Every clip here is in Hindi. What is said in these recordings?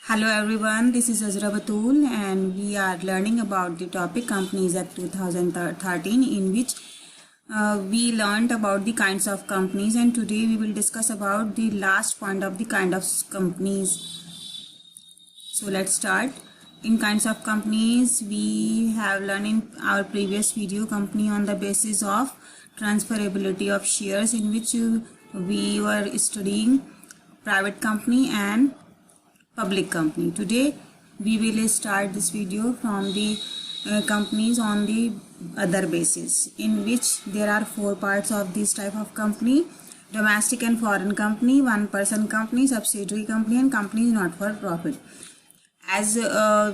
Hello everyone, this is Azra Batul and we are learning about the topic Companies Act 2013 in which we learned about the kinds of companies, and today we will discuss about the last point of the kind of companies. So let's start. In kinds of companies, we have learned in our previous video company on the basis of transferability of shares, in which we were studying private company and public company. Today we will start this video from the companies on the other basis, in which there are four parts of this type of company: domestic and foreign company, one person company, subsidiary company, and companies not for profit. As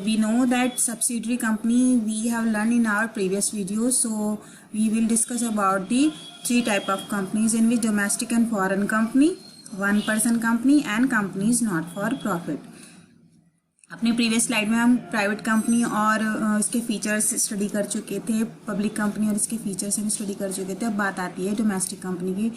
we know that subsidiary company we have learned in our previous video, so we will discuss about the three type of companies, in which domestic and foreign company, one person company, and companies not for profit. अपने प्रीवियस स्लाइड में हम प्राइवेट कंपनी और इसके फीचर्स स्टडी कर चुके थे, पब्लिक कंपनी और इसके फीचर्स हम स्टडी कर चुके थे। अब बात आती है डोमेस्टिक कंपनी की।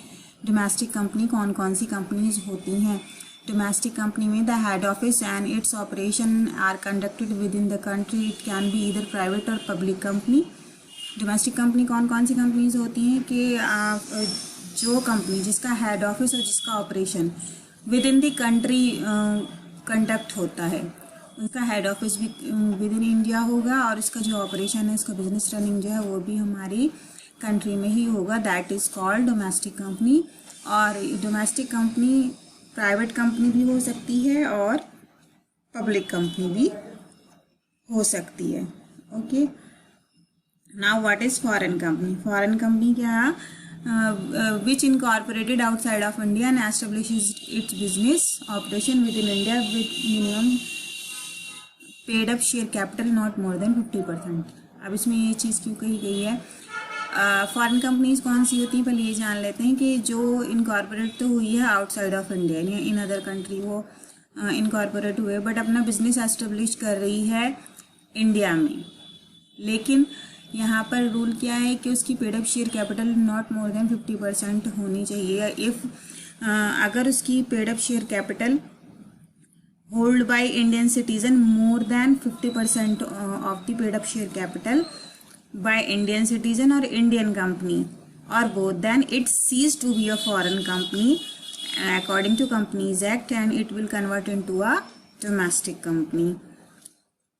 डोमेस्टिक कंपनी कौन कौन सी कंपनीज होती हैं? डोमेस्टिक कंपनी में the head office and its operation are conducted within the country. It can be either private और पब्लिक कंपनी। डोमेस्टिक कंपनी कौन कौन सी कंपनीज होती हैं कि जो कंपनी जिसका हेड ऑफिस और जिसका operation with in the country conduct होता है, उसका हेड ऑफिस भी विद इन इंडिया होगा और इसका जो ऑपरेशन है, इसका बिजनेस रनिंग जो है वो भी हमारी कंट्री में ही होगा। That is called domestic company. और डोमेस्टिक कंपनी प्राइवेट कंपनी भी हो सकती है और पब्लिक कंपनी भी हो सकती है। Okay, now what is foreign company? Foreign company क्या? which incorporated outside of India and establishes its business operation within India with minimum paid up share capital not more than 50%। अब इसमें ये चीज़ क्यों कही गई है? फॉरेन कंपनीज कौन सी होती हैं, पहले ये जान लेते हैं कि जो इनकॉर्पोरेट तो हुई है आउटसाइड ऑफ इंडिया या इन अदर कंट्री, वो इनकॉर्पोरेट हुए बट अपना बिजनेस एस्टेब्लिश कर रही है इंडिया में। लेकिन यहाँ पर रूल क्या है कि उसकी paid up share capital not more than 50% होनी चाहिए। इफ़ अगर उसकी paid up share capital hold by Indian citizen more than 50% of the paid up share capital by Indian citizen और इंडियन कंपनी और both, then it cease to be a foreign company according to companies act and it will convert into a domestic company.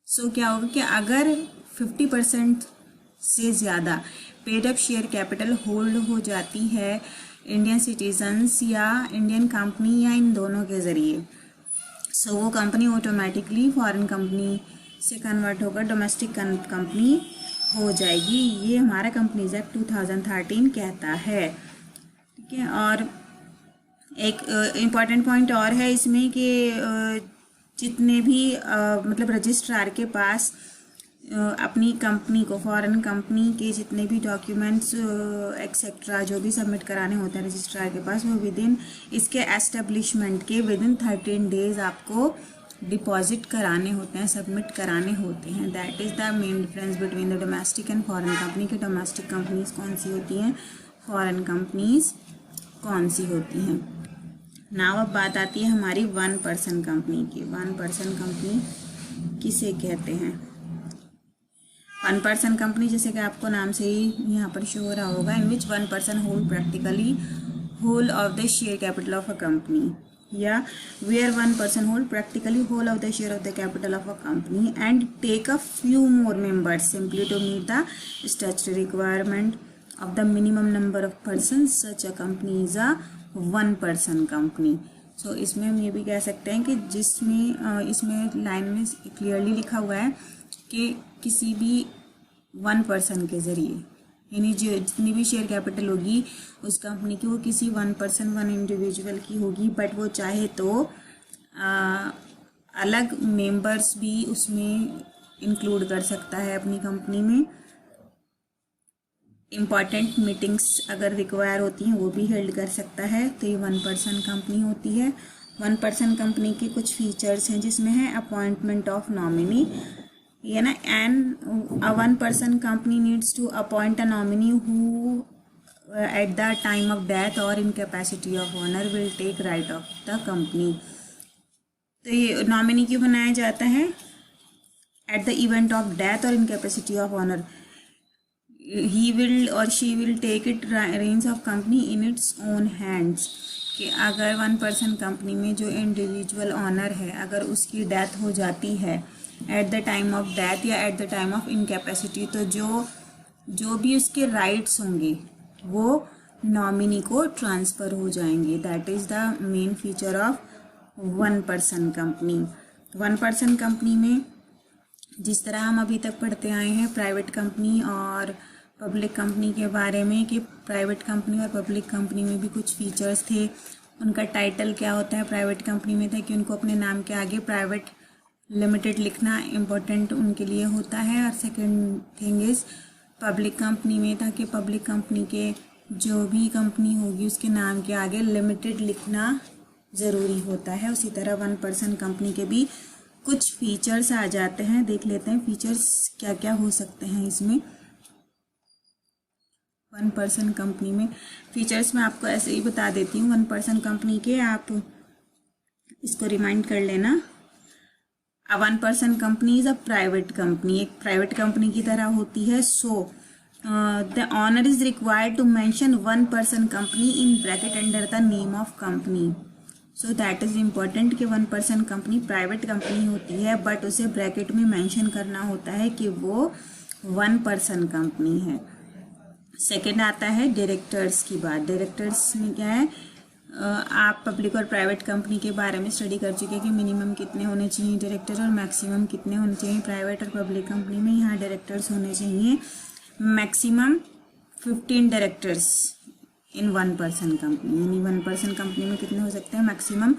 So क्या होगा कि अगर 50% से ज़्यादा paid up share capital hold हो जाती है इंडियन सिटीजन्स या इंडियन कंपनी या इन दोनों के ज़रिए, सो वो कंपनी ऑटोमेटिकली फॉरेन कंपनी से कन्वर्ट होकर डोमेस्टिक कंपनी हो जाएगी। ये हमारा कंपनीज एक्ट 2013 कहता है। ठीक है, और एक इम्पॉर्टेंट पॉइंट और है इसमें कि जितने भी मतलब रजिस्ट्रार के पास अपनी कंपनी को, फॉरेन कंपनी के जितने भी डॉक्यूमेंट्स एक्सेट्रा जो भी सबमिट कराने होते हैं रजिस्ट्रार के पास, वो विद इन इसके एस्टेब्लिशमेंट के विद इन 13 डेज आपको डिपॉजिट कराने होते हैं, सबमिट कराने होते हैं। That is the main difference between the domestic and foreign company के डोमेस्टिक कंपनीज कौन सी होती हैं, फॉरेन कंपनीज कौन सी होती हैं। नाउ अब बात आती है हमारी वन पर्सन कंपनी की। वन पर्सन कंपनी किसे कहते हैं? वन पर्सन कंपनी जैसे कि आपको नाम से ही यहाँ पर शो हो रहा होगा, in which one person hold practically whole of the share capital of a company, या where one person hold practically whole of the share of the capital of a company and take a few more members simply to meet the statutory requirement of the minimum number of person, such a company is a one person company. So इसमें हम ये भी कह सकते हैं कि जिसमें इसमें लाइन में क्लियरली लिखा हुआ है कि किसी भी वन पर्सन के ज़रिए, यानी जो जितनी भी शेयर कैपिटल होगी उस कंपनी की, वो किसी वन पर्सन, वन इंडिविजुअल की होगी, बट वो चाहे तो अलग मेंबर्स भी उसमें इंक्लूड कर सकता है अपनी कंपनी में। इम्पॉर्टेंट मीटिंग्स अगर रिक्वायर होती हैं वो भी हेल्ड कर सकता है। तो ये वन पर्सन कंपनी होती है। वन पर्सन कंपनी के कुछ फीचर्स हैं जिसमें है अपॉइंटमेंट ऑफ नॉमिनी, ये ना, and a one person company needs to appoint a nominee who at the time of death और incapacity of owner will take right of the company. तो ये नॉमिनी क्यों बनाया जाता है? At the event of death और incapacity of owner he will और she will take it range of company in its own hands. कि अगर वन पर्सन कंपनी में जो इंडिविजुअल ऑनर है, अगर उसकी डेथ हो जाती है at the time of death या at the time of incapacity, तो जो भी उसके राइट्स होंगे वो नॉमिनी को ट्रांसफ़र हो जाएंगे। That is the main feature of one person company. One person company में जिस तरह हम अभी तक पढ़ते आए हैं प्राइवेट कंपनी और पब्लिक कंपनी के बारे में, कि प्राइवेट कंपनी और पब्लिक कंपनी में भी कुछ फीचर्स थे। उनका टाइटल क्या होता है? प्राइवेट कंपनी में था कि उनको अपने नाम के आगे प्राइवेट लिमिटेड लिखना इम्पोर्टेंट उनके लिए होता है। और second thing is public company में था कि पब्लिक कंपनी के जो भी कंपनी होगी उसके नाम के आगे लिमिटेड लिखना ज़रूरी होता है। उसी तरह वन पर्सन कंपनी के भी कुछ फीचर्स आ जाते हैं। देख लेते हैं फीचर्स क्या क्या हो सकते हैं इसमें। वन पर्सन कंपनी में फीचर्स मैं आपको ऐसे ही बता देती हूँ वन पर्सन कंपनी के, आप इसको रिमाइंड कर लेना। A one person company is a private company, एक प्राइवेट कंपनी की तरह होती है। So the owner is required to mention one person company in bracket under the name of company. So that is important कि one person company private company होती है, बट उसे ब्रैकेट में मेंशन करना होता है कि वो वन पर्सन कंपनी है। सेकेंड आता है डायरेक्टर्स की बात। डायरेक्टर्स में क्या है, आप पब्लिक और प्राइवेट कंपनी के बारे में स्टडी कर चुके हैं कि मिनिमम कितने होने चाहिए डायरेक्टर और मैक्सिमम कितने होने चाहिए। प्राइवेट और पब्लिक कंपनी में यहाँ डायरेक्टर्स होने चाहिए maximum 15 directors in one person company. यानी वन पर्सन कंपनी में कितने हो सकते हैं? मैक्सिमम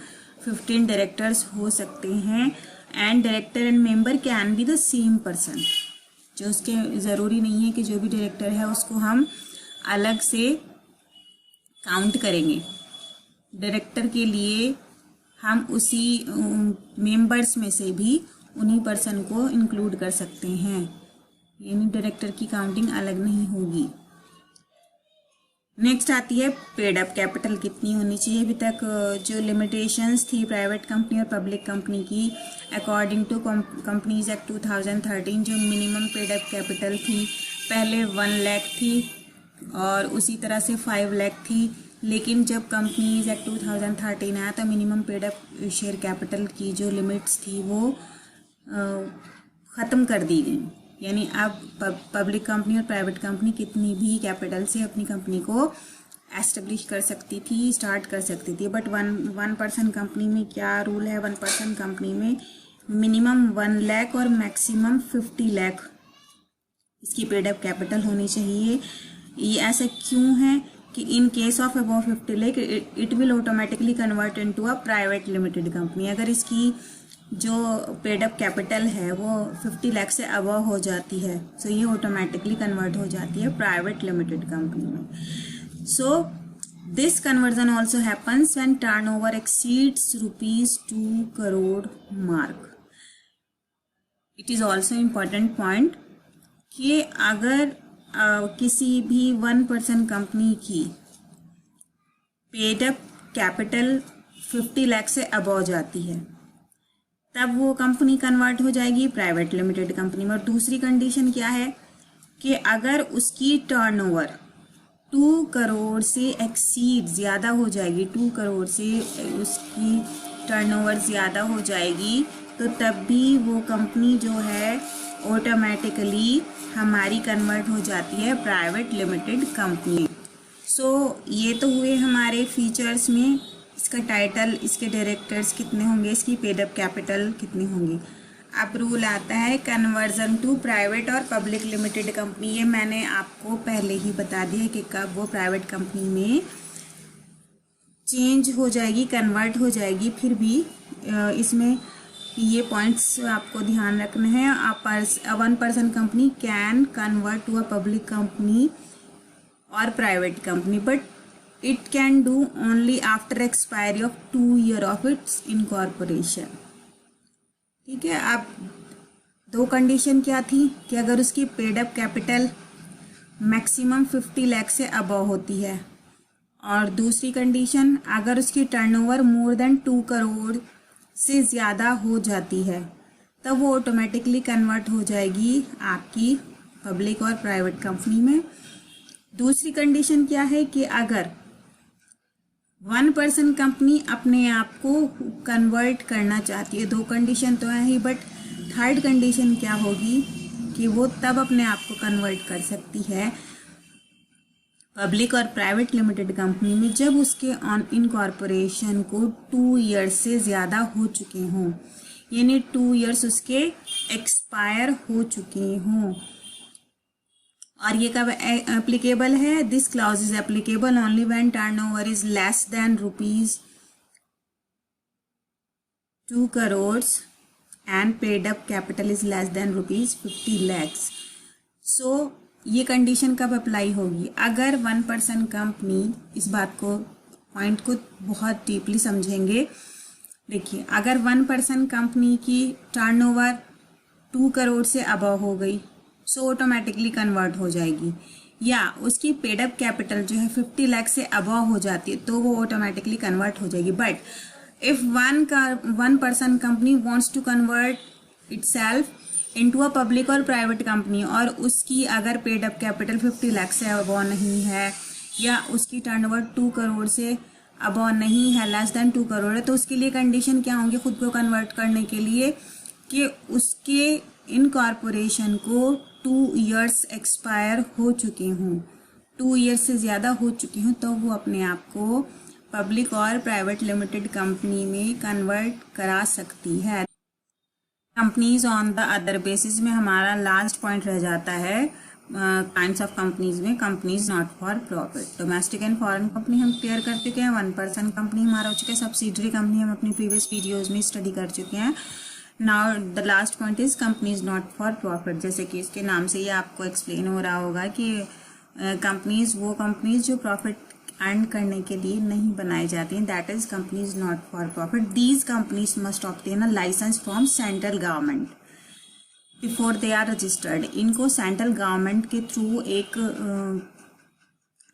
15 डायरेक्टर्स हो सकते हैं। And director and member can be the same person, जो उसके ज़रूरी नहीं है कि जो भी डायरेक्टर है उसको हम अलग से काउंट करेंगे। डायरेक्टर के लिए हम उसी मेंबर्स में से भी उन्हीं पर्सन को इंक्लूड कर सकते हैं, यानी डायरेक्टर की काउंटिंग अलग नहीं होगी। नेक्स्ट आती है पेड अप कैपिटल कितनी होनी चाहिए। अभी तक जो लिमिटेशंस थी प्राइवेट कंपनी और पब्लिक कंपनी की, अकॉर्डिंग टू कंपनीज एक्ट 2013, जो मिनिमम पेड अप कैपिटल थी पहले 1 लाख थी और उसी तरह से 5 लाख थी। लेकिन जब कंपनीज एक्ट 2013 आया तो minimum paid up share capital की जो लिमिट्स थी वो ख़त्म कर दी गई। यानी अब पब्लिक कंपनी और प्राइवेट कंपनी कितनी भी कैपिटल से अपनी कंपनी को एस्टेब्लिश कर सकती थी, स्टार्ट कर सकती थी। बट वन पर्सन कंपनी में क्या रूल है? वन पर्सन कंपनी में मिनिमम 1 लाख और मैक्सिमम 50 लाख इसकी पेड अप कैपिटल होनी चाहिए। ये ऐसा क्यों है कि in case of above 50 lakh it will automatically convert into a private limited company. अगर इसकी जो पेड अप कैपिटल है वो 50 लाख से अबव हो जाती है, सो ये ऑटोमेटिकली कन्वर्ट हो जाती है प्राइवेट लिमिटेड कंपनी में। So this conversion also happens when turnover exceeds ₹2 crore mark. It is also important point कि अगर किसी भी वन पर्सन कंपनी की पेड अप कैपिटल 50 लाख से अबव जाती है तब वो कंपनी कन्वर्ट हो जाएगी प्राइवेट लिमिटेड कंपनी में। और दूसरी कंडीशन क्या है कि अगर उसकी टर्नओवर 2 करोड़ से एक्सीड ज़्यादा हो जाएगी, 2 करोड़ से उसकी टर्नओवर ज़्यादा हो जाएगी, तो तब भी वो कंपनी जो है ऑटोमेटिकली हमारी कन्वर्ट हो जाती है प्राइवेट लिमिटेड कंपनी। सो ये तो हुए हमारे फीचर्स में, इसका टाइटल, इसके डायरेक्टर्स कितने होंगे, इसकी पेड अप कैपिटल कितनी होंगी। अब रूल आता है कन्वर्जन टू प्राइवेट और पब्लिक लिमिटेड कंपनी। ये मैंने आपको पहले ही बता दिया कि कब वो प्राइवेट कंपनी में चेंज हो जाएगी, कन्वर्ट हो जाएगी। फिर भी इसमें ये पॉइंट्स आपको ध्यान रखने हैं। One person company can convert to a public company और private company, but it can do only after expiry of 2 years of its incorporation। ठीक है। अब 2 कंडीशन क्या थी कि अगर उसकी paid up capital maximum 50 lakh से अबव होती है, और दूसरी कंडीशन अगर उसकी टर्नओवर मोर देन 2 करोड़ से ज़्यादा हो जाती है तब वो ऑटोमेटिकली कन्वर्ट हो जाएगी आपकी पब्लिक और प्राइवेट कंपनी में। दूसरी कंडीशन क्या है कि अगर 1% कंपनी अपने आप को कन्वर्ट करना चाहती है, दो कंडीशन तो है ही, बट थर्ड कंडीशन क्या होगी कि वो तब अपने आप को कन्वर्ट कर सकती है पब्लिक और प्राइवेट लिमिटेड कंपनी में जब उसके ऑन इनकॉर्पोरेशन को 2 ईयर्स से ज़्यादा हो चुके हों, यानी 2 ईयर्स उसके एक्सपायर हो चुके हों। और ये कब एप्लीकेबल है? This clause is applicable only when turnover is less than ₹2 crores and paid up capital is less than ₹50 lakhs। सो ये कंडीशन कब अप्लाई होगी? अगर 1% कंपनी, इस बात को पॉइंट को बहुत डीपली समझेंगे। देखिए, अगर 1% कंपनी की टर्नओवर 2 करोड़ से अबव हो गई सो ऑटोमेटिकली कन्वर्ट हो जाएगी, या उसकी पेड अप कैपिटल जो है 50 लाख से अबव हो जाती है तो वो ऑटोमेटिकली कन्वर्ट हो जाएगी। But if 1% company wants to convert itself into a public और प्राइवेट कंपनी और उसकी अगर पेड अप कैपिटल 50 लाख से अबव नहीं है या उसकी टर्नओवर 2 करोड़ से अबव नहीं है, लेस देन 2 करोड़ है, तो उसके लिए कंडीशन क्या होंगे खुद को कन्वर्ट करने के लिए कि उसके इनकॉर्पोरेशन को 2 ईयर्स एक्सपायर हो चुके हों, 2 ईयर्स से ज़्यादा हो चुके हों, तो वो अपने आप को पब्लिक और प्राइवेट लिमिटेड कंपनी में कन्वर्ट करा सकती है। Companies on the other basis में हमारा लास्ट पॉइंट रह जाता है काइंड्स ऑफ कंपनीज में, companies not for profit. Domestic and foreign company हम क्लियर कर चुके हैं, 1% कंपनी हमारा हो चुका है, सब्सिडरी कंपनी हम अपनी प्रीवियस वीडियोज में स्टडी कर चुके हैं। Now the last point is companies not for profit. जैसे कि इसके नाम से ये आपको एक्सप्लेन हो रहा होगा कि कंपनीज वो कंपनीज जो प्रॉफिट अर्न करने के लिए नहीं बनाई जाती हैं, that is companies not for profit. These companies must obtain a licence from central government before they are registered. इनको सेंट्रल गवर्नमेंट के थ्रू एक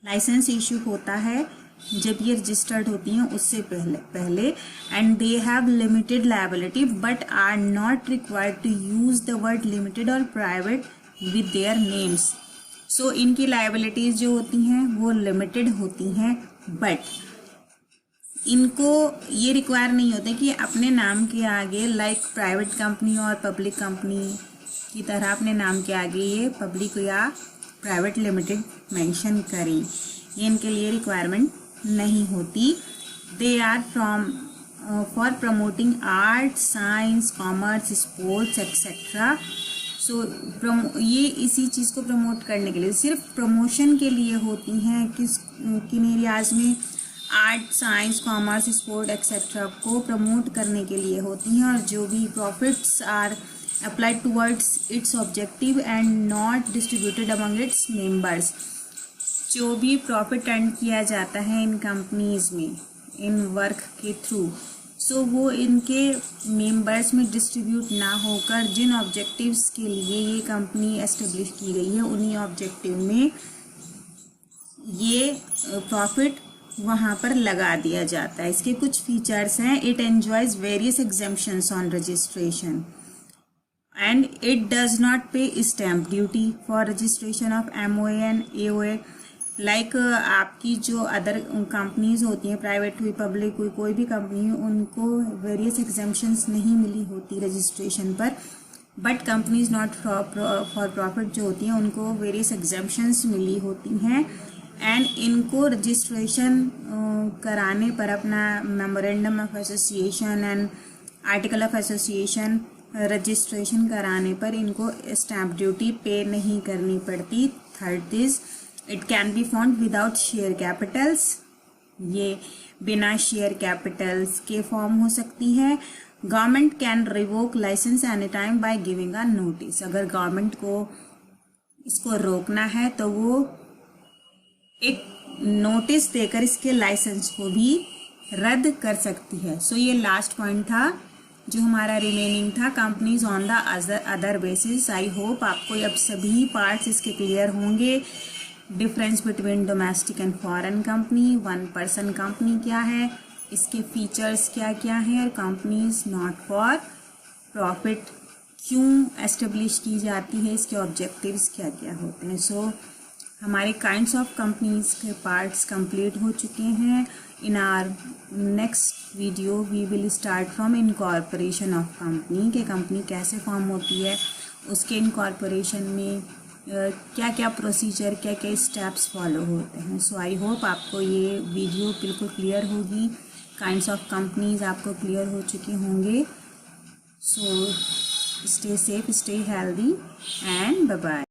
लाइसेंस इशू होता है जब ये रजिस्टर्ड होती हैं उससे पहले and they have limited liability but are not required to use the word limited और private with their names. So इनकी लायबिलिटीज जो होती हैं वो लिमिटेड होती हैं, बट इनको ये रिक्वायर नहीं होते कि अपने नाम के आगे लाइक प्राइवेट कंपनी और पब्लिक कंपनी की तरह अपने नाम के आगे ये पब्लिक या प्राइवेट लिमिटेड मेंशन करें, ये इनके लिए रिक्वायरमेंट नहीं होती। They are from for promoting art, science, commerce, sports etcetera. So ये इसी चीज़ को प्रमोट करने के लिए, सिर्फ प्रमोशन के लिए होती हैं। किन एरियाज में? Art, science, commerce, sport etcetera को प्रमोट करने के लिए होती हैं, और जो भी profits are applied towards its objective and not distributed among its members. जो भी प्रॉफिट अर्न किया जाता है इन कंपनीज में इन वर्क के थ्रू, सो वो इनके मेंबर्स में डिस्ट्रीब्यूट ना होकर जिन ऑब्जेक्टिव्स के लिए ये कंपनी एस्टेब्लिश की गई है उन्हीं ऑब्जेक्टिव में ये प्रॉफिट वहाँ पर लगा दिया जाता है। इसके कुछ फीचर्स हैं। It enjoys various exemptions on registration and it does not pay stamp duty for registration of MOA and AOA। Like आपकी जो अदर कंपनीज होती हैं, प्राइवेट हुई, पब्लिक हुई, कोई भी कंपनी हो, उनको वेरियस एग्जेम्पशंस नहीं मिली होती रजिस्ट्रेशन पर, but companies not for profit जो होती हैं उनको वेरियस एग्जेम्पशंस मिली होती हैं। एंड इनको रजिस्ट्रेशन कराने पर अपना memorandum of association and article of association registration कराने पर इनको स्टैम्प ड्यूटी पे नहीं करनी पड़ती। Third is it can be found without share capitals. ये बिना शेयर कैपिटल्स के फॉर्म हो सकती है। Government can revoke licence any time by giving a notice. अगर गवर्नमेंट को इसको रोकना है तो वो एक नोटिस देकर इसके लाइसेंस को भी रद्द कर सकती है। सो ये लास्ट पॉइंट था जो हमारा रिमेनिंग था, companies on the other basis. I hope आपको अब सभी पार्ट्स इसके क्लियर होंगे। Difference between domestic and foreign company, 1% company क्या है, इसके फीचर्स क्या क्या हैं और कंपनीज नॉट फॉर प्रॉफिट क्यों एस्टेब्लिश की जाती है, इसके ऑब्जेक्टिव्स क्या क्या होते हैं। सो हमारे काइंड्स ऑफ कंपनीज के पार्ट्स कंप्लीट हो चुके हैं। In our next video we will start from incorporation of company, के कंपनी कैसे फॉर्म होती है, उसके इनकॉर्पोरेशन में क्या क्या प्रोसीजर, क्या क्या स्टेप्स फॉलो होते हैं। सो आई होप आपको ये वीडियो बिल्कुल क्लियर होगी, काइंड्स ऑफ कंपनीज आपको क्लियर हो चुके होंगे। So stay safe, stay healthy and bye bye.